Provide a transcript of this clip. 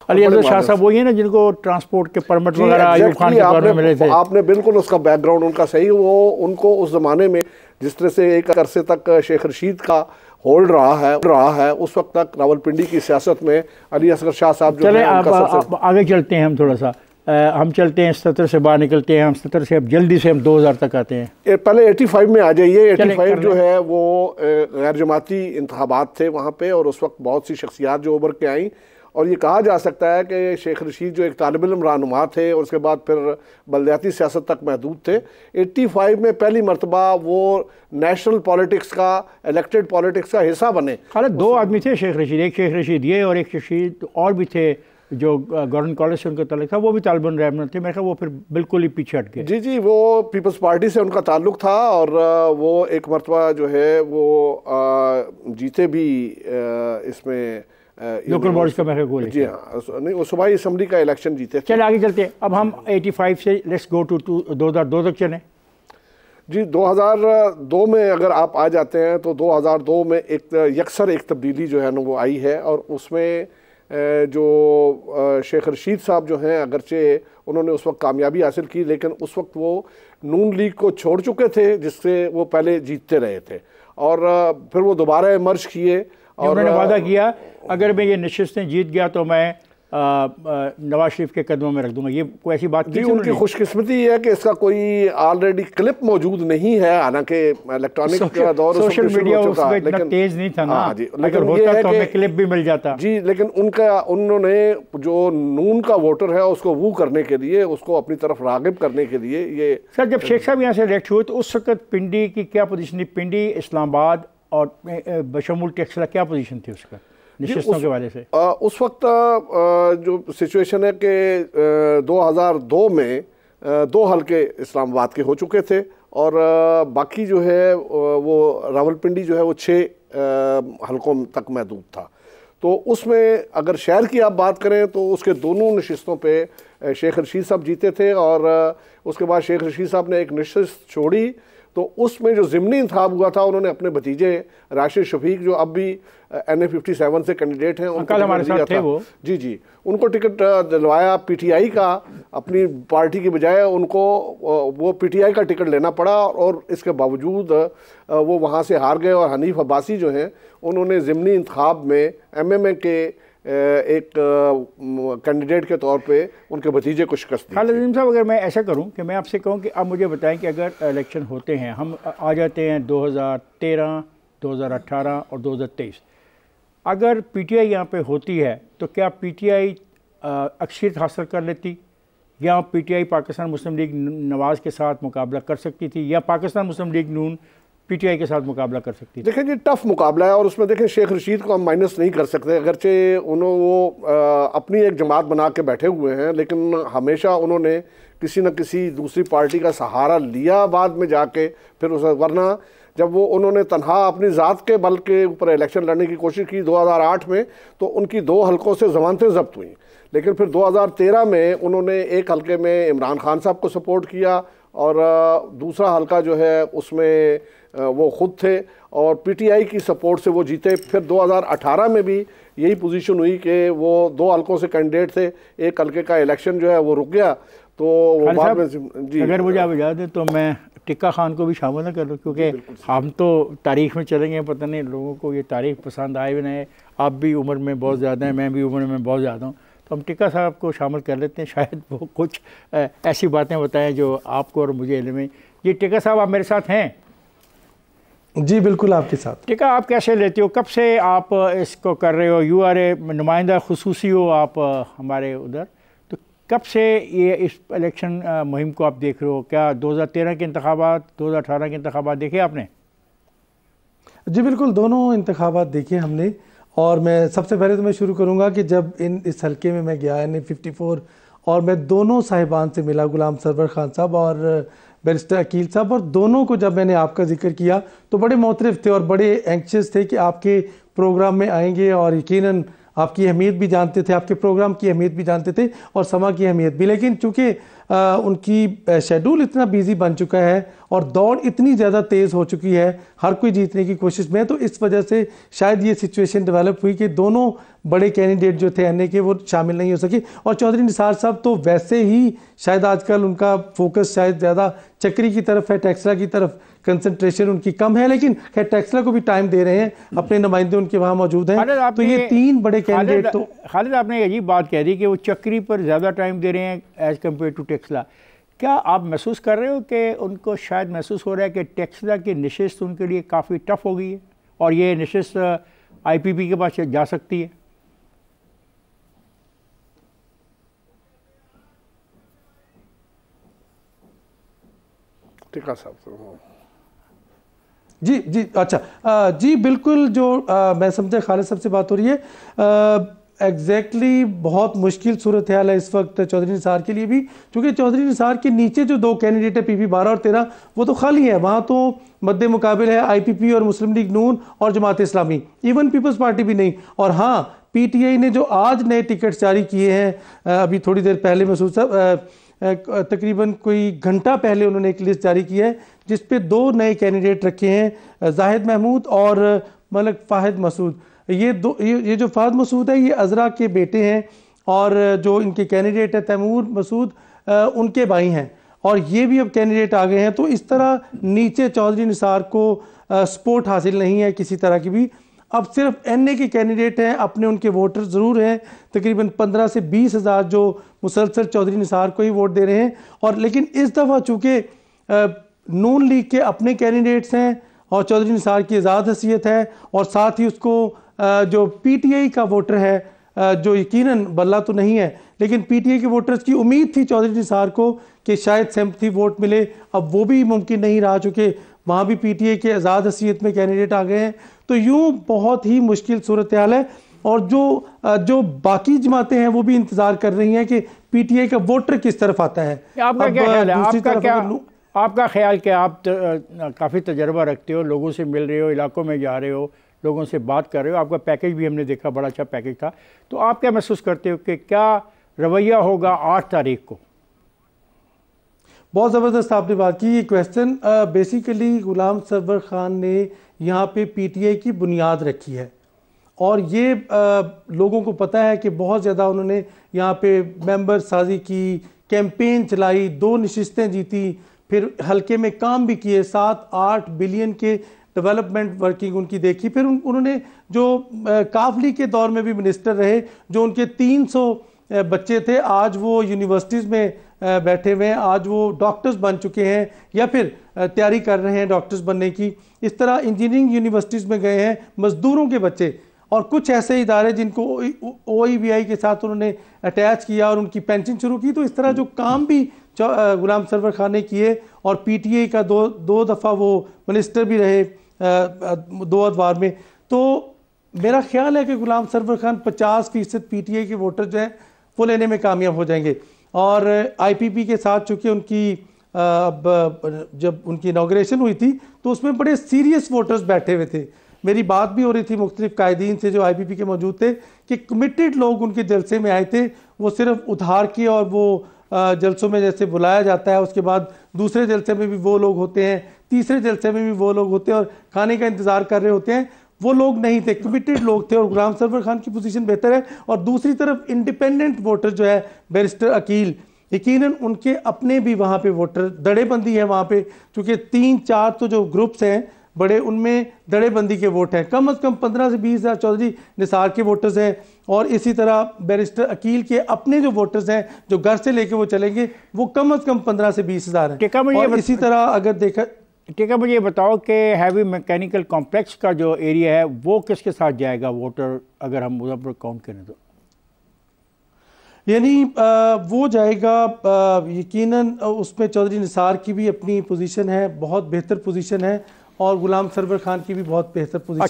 अली अफजल शाह साहब वही है ना जिनको ट्रांसपोर्ट के परमिट वगैरह अयूब खान के दौर में मिले थे। आपने बिल्कुल उसका बैकग्राउंड उनका सही, वो उनको उस ज़माने में जिस तरह से एक अरसे तक शेख रशीद का होल्ड रहा है उस वक्त तक रावलपिंडी की सियासत में अली असगर शाह साहब जो चले आप आगे चलते हैं, हम थोड़ा सा हम चलते हैं सतर से बाहर निकलते हैं, हम सतर से अब जल्दी से हम 2000 तक आते हैं। पहले 85 में आ जाइए। 85 जो है वो गैर जमाती इंतखाबात थे वहाँ पे, और उस वक्त बहुत सी शख्सियात जो उभर के आईं, और ये कहा जा सकता है कि शेख रशीद जो एक तालिब इल्म रहनुमा थे और उसके बाद फिर बलदियाती सियासत तक महदूद थे। 85 में पहली मरतबा वो नेशनल पॉलिटिक्स का, इलेक्टेड पॉलिटिक्स का हिस्सा बने। हालांकि दो आदमी थे शेख रशीद, एक शेख रशीद ये और एक शेख रशीद और भी थे जो गवर्नमेंट कॉलेज से उनका ताल्लुक था, वो भी तालिब इल्म रहनुमा थे। मेरे ख्याल वो फिर बिल्कुल ही पीछे हट गए। जी जी, वो पीपल्स पार्टी से उनका ताल्लुक था, और वो एक मरतबा जो है वो जीते भी इसमें लोकल बॉडीज का मेरे गोल। जी हाँ, नहीं वो सूबाई असम्बली का इलेक्शन जीते। चले आगे चलते हैं, अब हम 85 से लेट्स गो टू 2002 तक चलें। जी 2002 में अगर आप आ जाते हैं तो 2002 में एक तब्दीली जो है ना वो आई है, और उसमें जो शेख रशीद साहब जो हैं, अगरचे उन्होंने उस वक्त कामयाबी हासिल की, लेकिन उस वक्त वो नून लीग को छोड़ चुके थे जिससे वो पहले जीतते रहे थे, और फिर वो दोबारा इमर्ज किए और उन्होंने वादा किया अगर मैं ये नशिस्तें जीत गया तो मैं नवाज शरीफ के कदमों में रख दूंगा। ये कोई ऐसी बात की उनकी खुशकिस्मती है कि इसका कोई ऑलरेडी क्लिप मौजूद नहीं है, हालांकि इलेक्ट्रॉनिक दौर सोशल मीडिया उसमें इतना तेज नहीं था ना। लेकिन होता तो हमें क्लिप भी मिल जाता जी। लेकिन उन्होंने जो नून का वोटर है उसको वो करने के लिए, उसको अपनी तरफ रागिब करने के लिए ये। सर जब शेख साहब यहाँ से इलेक्ट हुए तो उस वक्त पिंडी की क्या पोजीशन थी? पिंडी, इस्लामाबाद और बशमुल टेक्सला क्या पोजीशन थी उसका निशिस्तों के वाले से? उस वक्त जो सिचुएशन है कि 2002 में 2 हल्के इस्लामाबाद के हो चुके थे, और बाकी जो है वो रावलपिंडी जो है वो 6 हल्कों तक महदूद था। तो उसमें अगर शहर की आप बात करें तो उसके दोनों नशिस्तों पे शेख रशीद साहब जीते थे, और उसके बाद शेख रशीद साहब ने एक नशिस्त छोड़ी, तो उसमें जो ज़िमनी इंतखाब हुआ था उन्होंने अपने भतीजे राशिद शफीक जो अब भी NA 57 से कैंडिडेट हैं उनको हमारे साथ थे वो। जी जी, उनको टिकट दिलवाया PTI का, अपनी पार्टी की बजाय उनको वो PTI का टिकट लेना पड़ा, और इसके बावजूद वो वहाँ से हार गए, और हनीफ अब्बासी जो हैं उन्होंने ज़िमनी इंतखाब में MMA के एक कैंडिडेट के तौर पे उनके भतीजे को शिकस्त दी। खालिद साहब अगर मैं ऐसा करूं कि मैं आपसे कहूं कि आप मुझे बताएं कि अगर इलेक्शन होते हैं, हम आ जाते हैं 2013, 2018 और 2023, अगर PTI यहाँ पे होती है तो क्या PTI अक्सरियत हासिल कर लेती, या PTI पाकिस्तान मुस्लिम लीग नवाज़ के साथ मुकाबला कर सकती थी, या पाकिस्तान मुस्लिम लीग नून PTI के साथ मुकाबला कर सकती थी? देखिए जी, टफ मुकाबला है, और उसमें देखें शेख रशीद को हम माइनस नहीं कर सकते, अगरचे वो अपनी एक जमात बना के बैठे हुए हैं, लेकिन हमेशा उन्होंने किसी न किसी दूसरी पार्टी का सहारा लिया बाद में जाके, फिर उस वरना जब वो उन्होंने तनहा अपनी ज़ात के बल के ऊपर इलेक्शन लड़ने की कोशिश की 2008 में, तो उनकी 2 हल्कों से ज़मानतें ज़ब्त हुई, लेकिन फिर 2013 में उन्होंने एक हल्के में इमरान खान साहब को सपोर्ट किया, और दूसरा हल्का जो है उसमें वो ख़ुद थे, और PTI की सपोर्ट से वो जीते। फिर 2018 में भी यही पोजीशन हुई कि वो 2 हल्कों से कैंडिडेट थे, एक हल्के का इलेक्शन जो है वो रुक गया, तो वो बाद में जी। अगर मुझे आप इजाज़त दें तो मैं टिक्का खान को भी शामिल न कर लूँ, क्योंकि हम तो तारीख़ में चलेंगे, पता नहीं लोगों को ये तारीख़ पसंद आए भी नहीं। आप भी उम्र में बहुत ज़्यादा हैं, मैं भी उम्र में बहुत ज़्यादा हूँ, तो हम टिक्का साहब को शामिल कर लेते हैं, शायद वो कुछ ऐसी बातें बताएं जो आपको और मुझे इल्म है। जी टिक्का साहब आप मेरे साथ हैं? जी बिल्कुल आपके साथ। टिक्का आप कैसे लेते हो, कब से आप इसको कर रहे हो? यू आर ए नुमाइंदा खुसूसी हो आप हमारे उधर, तो कब से ये इस इलेक्शन मुहिम को आप देख रहे हो? क्या 2013 के इंतखाबात, 2018 के इंतखाबात देखे आपने? जी बिल्कुल, दोनों इंतखाबात देखे हमने, और मैं सबसे पहले तो मैं शुरू करूंगा कि जब इस हल्के में मैं गया NA 54, और मैं दोनों साहिबान से मिला, गुलाम सरवर खान साहब और बैरिस्टर अकील साहब, और दोनों को जब मैंने आपका जिक्र किया तो बड़े मुतरफ थे और बड़े एंक्शस थे कि आपके प्रोग्राम में आएंगे, और यकीनन आपकी अहमियत भी जानते थे, आपके प्रोग्राम की अहमियत भी जानते थे और समा की अहमियत भी। लेकिन चूँकि उनकी शेड्यूल इतना बिजी बन चुका है और दौड़ इतनी ज़्यादा तेज़ हो चुकी है, हर कोई जीतने की कोशिश में, तो इस वजह से शायद ये सिचुएशन डेवलप हुई कि दोनों बड़े कैंडिडेट जो थे एनए के वो शामिल नहीं हो सके। और चौधरी निसार साहब तो वैसे ही शायद आजकल उनका फोकस शायद ज़्यादा चक्री की तरफ है, टेक्सला की तरफ कंसंट्रेशन उनकी कम है, लेकिन खैर टेक्सला को भी टाइम दे रहे हैं, अपने नुमाइंदे उनके वहाँ मौजूद हैं। तो ये 3 बड़े कैंडिडेट। तो खालिद आपने अजीब बात कह दी कि वो चक्री पर ज़्यादा टाइम दे रहे हैं एज़ कम्पेयर टू टेक्सला। क्या आप महसूस कर रहे हो कि उनको शायद महसूस हो रहा है कि टेक्सला की नशिस्त उनके लिए काफ़ी टफ हो गई है और ये नशिस्त आईपीपी के पास जा सकती है? टिक्का साहब जी अच्छा जी बिल्कुल। जो मैं समझा खालिद साहब से बात हो रही है, एग्जैक्टली बहुत मुश्किल सूरत हाल है इस वक्त चौधरी निसार के लिए भी, क्योंकि चौधरी निसार के नीचे जो 2 कैंडिडेट है पीपी 12 और 13 वो तो खाली है। वहाँ तो मद्दे मुकाबिल है आईपीपी और मुस्लिम लीग नून और Jamaat Islami, even peoples party भी नहीं। और हाँ, पीटीआई ने जो आज नए टिकट्स जारी किए हैं, अभी थोड़ी देर पहले महसूस तकरीबन कोई घंटा पहले उन्होंने एक लिस्ट जारी की है जिस पे 2 नए कैंडिडेट रखे हैं, जाहिद महमूद और मलक फाहिद मसूद। ये जो फाहिद मसूद है ये अजरा के बेटे हैं और जो इनके कैंडिडेट है तैमूर मसूद उनके भाई हैं, और ये भी अब कैंडिडेट आ गए हैं। तो इस तरह नीचे चौधरी निसार को सपोर्ट हासिल नहीं है किसी तरह की भी। अब सिर्फ एनए के कैंडिडेट हैं, अपने उनके वोटर ज़रूर हैं, तकरीबन 15 से 20 हज़ार जो मुसलसल चौधरी निसार को ही वोट दे रहे हैं। और लेकिन इस दफ़ा चूँकि नून लीग के अपने कैंडिडेट्स हैं और चौधरी निसार की आज़ाद हैसियत है, और साथ ही उसको जो पीटीआई का वोटर है, जो यकीनन बल्ला तो नहीं है लेकिन पीटीआई के वोटर्स की उम्मीद थी चौधरी निसार को कि शायद सिंपैथी वोट मिले, अब वो भी मुमकिन नहीं रहा चूँकि वहाँ भी पीटीआई के आज़ाद हैसियत में कैंडिडेट आ गए हैं। तो यूँ बहुत ही मुश्किल सूरत हाल है, और जो बाकी जमातें हैं वो भी इंतज़ार कर रही हैं कि पीटीआई का वोटर किस तरफ आता है। आपका क्या ख्याल है? आपका ख्याल क्या? आप काफ़ी तजर्बा रखते हो, लोगों से मिल रहे हो, इलाकों में जा रहे हो, लोगों से बात कर रहे हो, आपका पैकेज भी हमने देखा, बड़ा अच्छा पैकेज था। तो आप क्या महसूस करते हो कि क्या रवैया होगा 8 तारीख को? बहुत ज़बरदस्त आपने बात की। ये क्वेश्चन बेसिकली गुलाम सरवर खान ने यहाँ पे पीटीआई की बुनियाद रखी है, और ये लोगों को पता है कि बहुत ज़्यादा उन्होंने यहाँ पे मेंबर साजी की, कैंपेन चलाई, 2 नशिस्तें जीती, फिर हल्के में काम भी किए, 7-8 बिलियन के डेवलपमेंट वर्किंग उनकी देखी। फिर उन्होंने जो काफली के दौर में भी मिनिस्टर रहे, जो उनके 300 बच्चे थे आज वो यूनिवर्सिटीज़ में बैठे हुए हैं, आज वो डॉक्टर्स बन चुके हैं या फिर तैयारी कर रहे हैं डॉक्टर्स बनने की। इस तरह इंजीनियरिंग यूनिवर्सिटीज़ में गए हैं मज़दूरों के बच्चे, और कुछ ऐसे इदारे जिनको OEBI के साथ उन्होंने अटैच किया और उनकी पेंशन शुरू की। तो इस तरह जो काम भी गुलाम सरवर खान ने किए, और पीटीआई का दो दफ़ा वो मिनिस्टर भी रहे 2 अदवार में। तो मेरा ख्याल है कि गुलाम सरवर खान 50% पीटीआई के वोटर जो हैं वो लेने में कामयाब हो जाएंगे। और आईपीपी के साथ चूँकि उनकी जब उनकी इनॉग्रेशन हुई थी तो उसमें बड़े सीरियस वोटर्स बैठे हुए थे। मेरी बात भी हो रही थी मुख्तलिफ कायदीन से जो आईपीपी के मौजूद थे कि कमिटेड लोग उनके जलसे में आए थे। वो सिर्फ उधार के, और वो जलसों में जैसे बुलाया जाता है, उसके बाद दूसरे जलसे में भी वो लोग होते हैं, तीसरे जलसे में भी वो लोग होते हैं और खाने का इंतज़ार कर रहे होते हैं, वो लोग नहीं थे, कमिटेड लोग थे। और गुलाम सरवर खान की पोजीशन बेहतर है। और दूसरी तरफ इंडिपेंडेंट वोटर जो है बैरिस्टर अकील, यकीनन उनके अपने भी वहाँ पे वोटर दड़ेबंदी है वहाँ पे, क्योंकि 3-4 तो जो ग्रुप्स हैं बड़े, उनमें दड़ेबंदी के वोट हैं, कम से कम 15 से 20 हज़ार चौधरी निसार के वोटर्स हैं। और इसी तरह बैरिस्टर अकील के अपने जो वोटर्स हैं जो घर से लेके वो चलेंगे वो कम से कम 15 से 20 हज़ार हैं। और इसी तरह अगर देखा, ठीक है, मुझे बताओ कि हैवी मैकेनिकल कॉम्प्लेक्स का जो एरिया है वो किसके साथ जाएगा वोटर, अगर हम उधर पर काउंट करें तो? यानी वो जाएगा यकीनन, उसमें चौधरी निसार की भी अपनी पोजीशन है, बहुत बेहतर पोजीशन है, और गुलाम सरवर खान की भी बहुत बेहतर पोजीशन है।